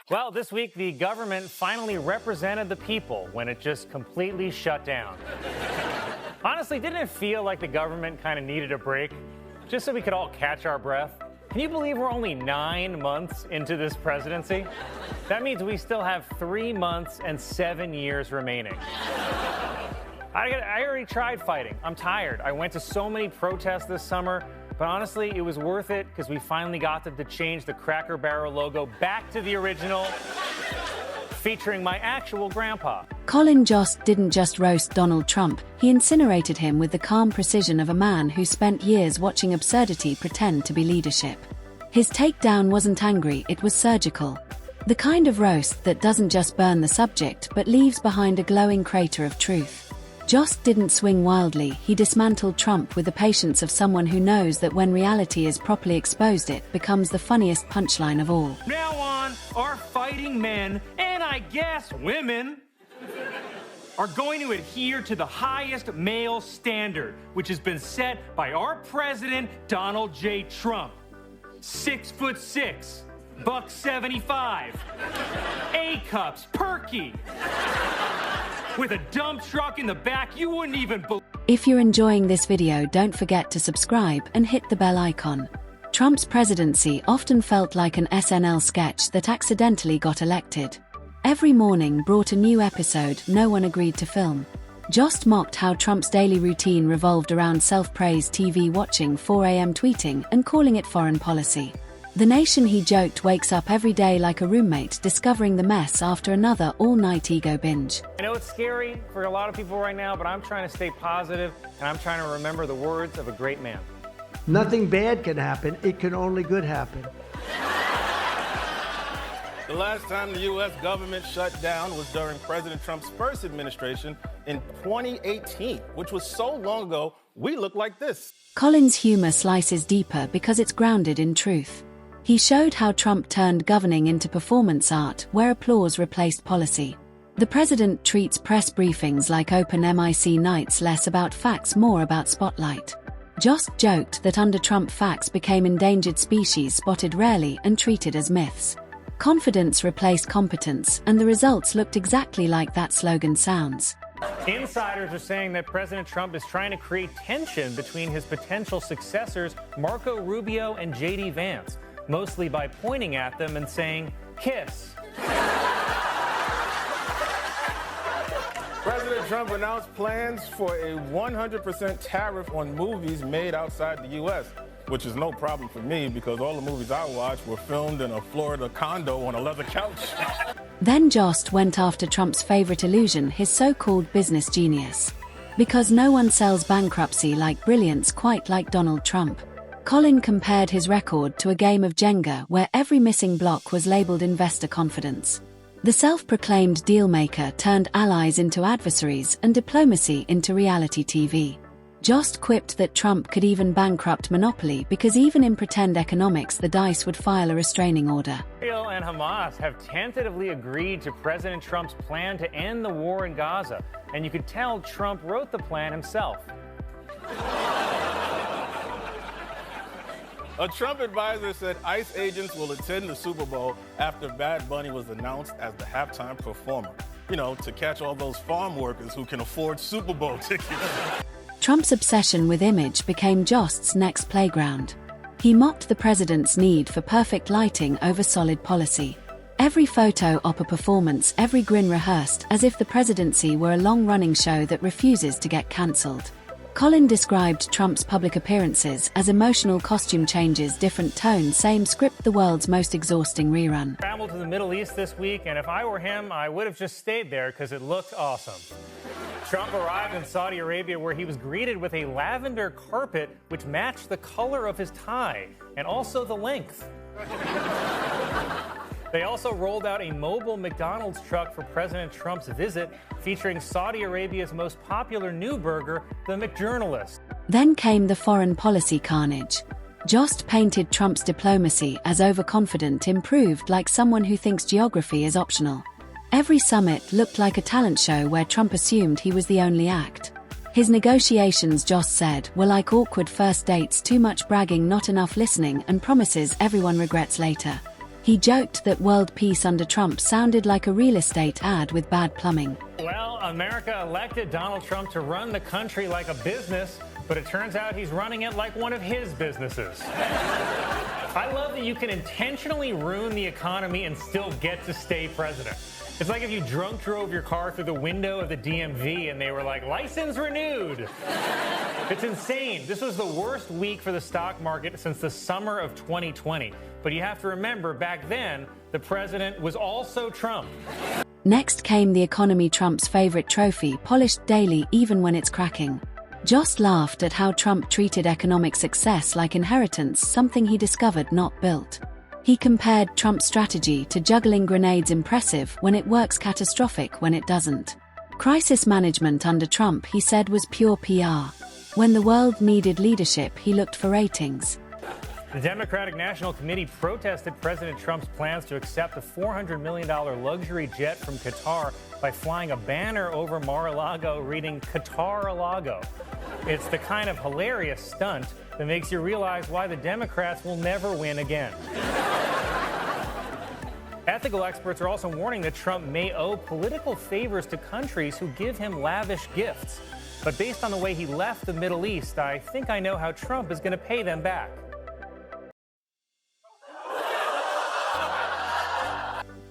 Well, this week, the government finally represented the people when it just completely shut down. Honestly, didn't it feel like the government kind of needed a break? Just so we could all catch our breath? Can you believe we're only 9 months into this presidency? That means we still have 3 months and 7 years remaining. I already tried fighting. I'm tired. I went to so many protests this summer, but honestly, it was worth it because we finally got them to change the Cracker Barrel logo back to the original, featuring my actual grandpa. Colin Jost didn't just roast Donald Trump, he incinerated him with the calm precision of a man who spent years watching absurdity pretend to be leadership. His takedown wasn't angry, it was surgical. The kind of roast that doesn't just burn the subject but leaves behind a glowing crater of truth. Jost didn't swing wildly, he dismantled Trump with the patience of someone who knows that when reality is properly exposed it becomes the funniest punchline of all. Now on, our fighting men, and I guess women, are going to adhere to the highest male standard, which has been set by our president, Donald J. Trump. 6'6", $175, A-cups, perky. With a dump truck in the back, you wouldn't even believe. If you're enjoying this video, don't forget to subscribe and hit the bell icon. Trump's presidency often felt like an SNL sketch that accidentally got elected. Every morning brought a new episode no one agreed to film. Jost mocked how Trump's daily routine revolved around self-praise, TV watching, 4 a.m. tweeting, and calling it foreign policy. The nation, he joked, wakes up every day like a roommate discovering the mess after another all-night ego binge. I know it's scary for a lot of people right now, but I'm trying to stay positive, and I'm trying to remember the words of a great man. Nothing bad can happen. It can only good happen. The last time the U.S. government shut down was during President Trump's first administration in 2018, which was so long ago, we look like this. Colin's humor slices deeper because it's grounded in truth. He showed how Trump turned governing into performance art, where applause replaced policy. The president treats press briefings like open mic nights, less about facts, more about spotlight. Jost joked that under Trump facts became endangered species, spotted rarely and treated as myths. Confidence replaced competence, and the results looked exactly like that slogan sounds. Insiders are saying that President Trump is trying to create tension between his potential successors, Marco Rubio and J.D. Vance, mostly by pointing at them and saying, "Kiss." President Trump announced plans for a 100% tariff on movies made outside the U.S., which is no problem for me because all the movies I watched were filmed in a Florida condo on a leather couch. Then Jost went after Trump's favorite illusion, his so-called business genius. Because no one sells bankruptcy like brilliance quite like Donald Trump. Colin compared his record to a game of Jenga where every missing block was labeled investor confidence. The self-proclaimed deal-maker turned allies into adversaries and diplomacy into reality TV. Jost quipped that Trump could even bankrupt Monopoly because even in pretend economics the dice would file a restraining order. Israel and Hamas have tentatively agreed to President Trump's plan to end the war in Gaza, and you could tell Trump wrote the plan himself. A Trump advisor said ICE agents will attend the Super Bowl after Bad Bunny was announced as the halftime performer. You know, to catch all those farm workers who can afford Super Bowl tickets. Trump's obsession with image became Jost's next playground. He mocked the president's need for perfect lighting over solid policy. Every photo op a performance, every grin rehearsed, as if the presidency were a long-running show that refuses to get cancelled. Colin described Trump's public appearances as emotional costume changes, different tone, same script, the world's most exhausting rerun. Traveled to the Middle East this week, and if I were him, I would have just stayed there because it looked awesome. Trump arrived in Saudi Arabia where he was greeted with a lavender carpet which matched the color of his tie and also the length. They also rolled out a mobile McDonald's truck for President Trump's visit, featuring Saudi Arabia's most popular new burger, the McJournalist. Then came the foreign policy carnage. Jost painted Trump's diplomacy as overconfident, improved like someone who thinks geography is optional. Every summit looked like a talent show where Trump assumed he was the only act. His negotiations, Jost said, were like awkward first dates, too much bragging, not enough listening, and promises everyone regrets later. He joked that world peace under Trump sounded like a real estate ad with bad plumbing. Well, America elected Donald Trump to run the country like a business, but it turns out he's running it like one of his businesses. I love that you can intentionally ruin the economy and still get to stay president. It's like if you drunk drove your car through the window of the DMV and they were like, license renewed. It's insane. This was the worst week for the stock market since the summer of 2020. But you have to remember, back then, the president was also Trump. Next came the economy, Trump's favorite trophy, polished daily even when it's cracking. Jost laughed at how Trump treated economic success like inheritance, something he discovered, not built. He compared Trump's strategy to juggling grenades, impressive when it works, catastrophic when it doesn't. Crisis management under Trump, he said, was pure PR. When the world needed leadership, he looked for ratings. The Democratic National Committee protested President Trump's plans to accept a $400 million luxury jet from Qatar by flying a banner over Mar-a-Lago reading Qatar-a-Lago. It's the kind of hilarious stunt that makes you realize why the Democrats will never win again. Ethical experts are also warning that Trump may owe political favors to countries who give him lavish gifts. But based on the way he left the Middle East, I think I know how Trump is going to pay them back.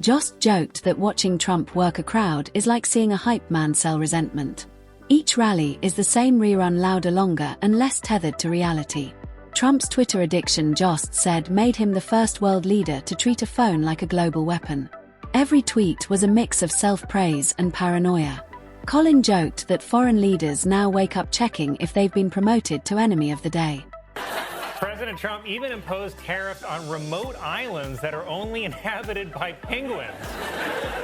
Jost joked that watching Trump work a crowd is like seeing a hype man sell resentment. Each rally is the same rerun, louder, longer, and less tethered to reality. Trump's Twitter addiction, Jost said, made him the first world leader to treat a phone like a global weapon. Every tweet was a mix of self-praise and paranoia. Colin joked that foreign leaders now wake up checking if they've been promoted to enemy of the day. President Trump even imposed tariffs on remote islands that are only inhabited by penguins.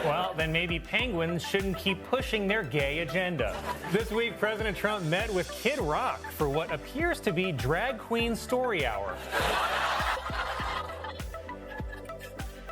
Well, then maybe penguins shouldn't keep pushing their gay agenda. This week, President Trump met with Kid Rock for what appears to be Drag Queen Story Hour.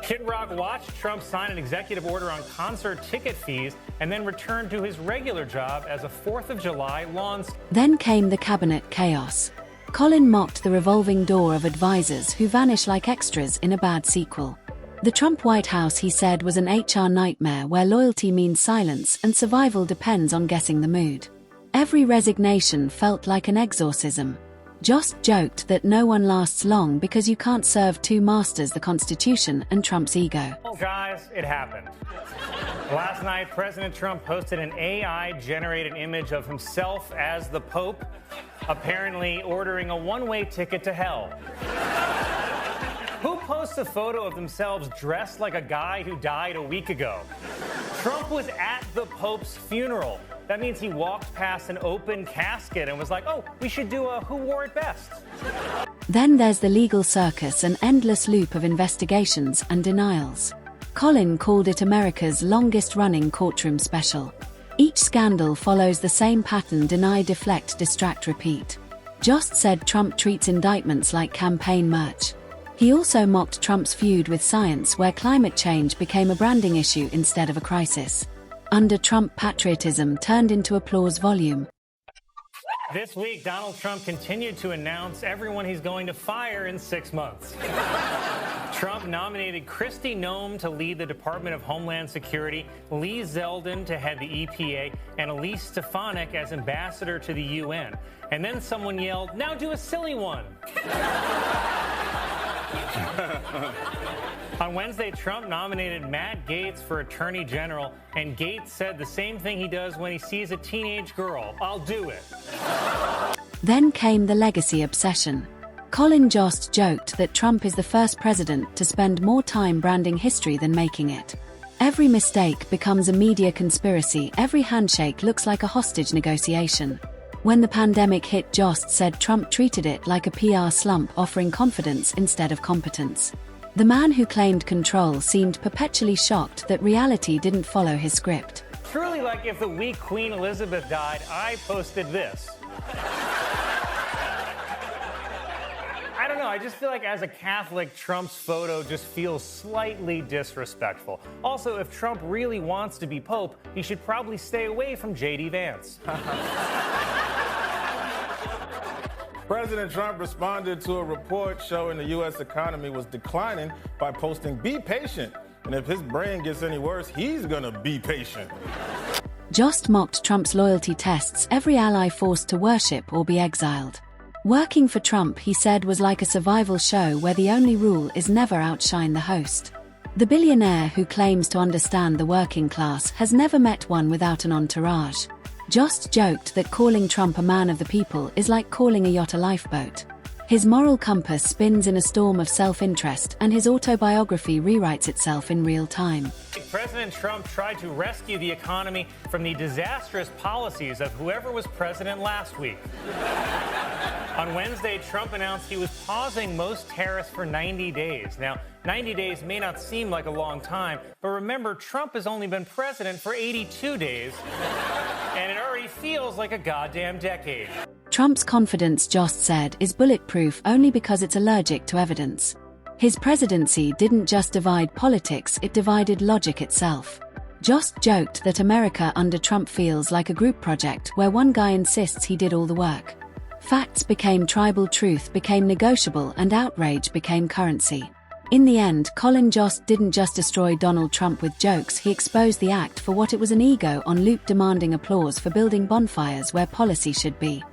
Kid Rock watched Trump sign an executive order on concert ticket fees and then returned to his regular job as a 4th of July lawn. Then came the cabinet chaos. Colin mocked the revolving door of advisors who vanish like extras in a bad sequel. The Trump White House, he said, was an HR nightmare where loyalty means silence and survival depends on guessing the mood. Every resignation felt like an exorcism. Jost joked that no one lasts long because you can't serve two masters, the Constitution and Trump's ego. Oh, guys, it happened. Last night, President Trump posted an AI-generated image of himself as the Pope, apparently ordering a one-way ticket to hell. Who posts a photo of themselves dressed like a guy who died a week ago? Trump was at the Pope's funeral. That means he walked past an open casket and was like, oh, we should do a who wore it best. Then there's the legal circus, an endless loop of investigations and denials. Colin called it America's longest-running courtroom special. Each scandal follows the same pattern: deny, deflect, distract, repeat. Jost said Trump treats indictments like campaign merch. He also mocked Trump's feud with science, where climate change became a branding issue instead of a crisis. Under Trump, patriotism turned into applause volume. This week, Donald Trump continued to announce everyone he's going to fire in 6 months. Trump nominated Kristi Noem to lead the Department of Homeland Security, Lee Zeldin to head the EPA, and Elise Stefanik as ambassador to the UN. And then someone yelled, "Now do a silly one." On Wednesday, Trump nominated Matt Gaetz for Attorney General, and Gaetz said the same thing he does when he sees a teenage girl: "I'll do it." Then came the legacy obsession. Colin Jost joked that Trump is the first president to spend more time branding history than making it. Every mistake becomes a media conspiracy, every handshake looks like a hostage negotiation. When the pandemic hit, Jost said Trump treated it like a PR slump, offering confidence instead of competence. The man who claimed control seemed perpetually shocked that reality didn't follow his script. Truly, like if the week Queen Elizabeth died, I posted this. I don't know, I just feel like as a Catholic, Trump's photo just feels slightly disrespectful. Also, if Trump really wants to be Pope, he should probably stay away from J.D. Vance. President Trump responded to a report showing the U.S. economy was declining by posting, "Be patient." And if his brain gets any worse, he's gonna be patient. Jost mocked Trump's loyalty tests every ally forced to worship or be exiled. Working for Trump, he said, was like a survival show where the only rule is never outshine the host. The billionaire, who claims to understand the working class, has never met one without an entourage. Jost joked that calling Trump a man of the people is like calling a yacht a lifeboat. His moral compass spins in a storm of self-interest, and his autobiography rewrites itself in real time. President Trump tried to rescue the economy from the disastrous policies of whoever was president last week. On Wednesday, Trump announced he was pausing most tariffs for 90 days. Now, 90 days may not seem like a long time, but remember, Trump has only been president for 82 days, and it already feels like a goddamn decade. Trump's confidence, Jost said, is bulletproof only because it's allergic to evidence. His presidency didn't just divide politics, it divided logic itself. Jost joked that America under Trump feels like a group project where one guy insists he did all the work. Facts became tribal, truth became negotiable, and outrage became currency. In the end, Jost didn't just destroy Donald Trump with jokes, he exposed the act for what it was: an ego on loop demanding applause for building bonfires where policy should be.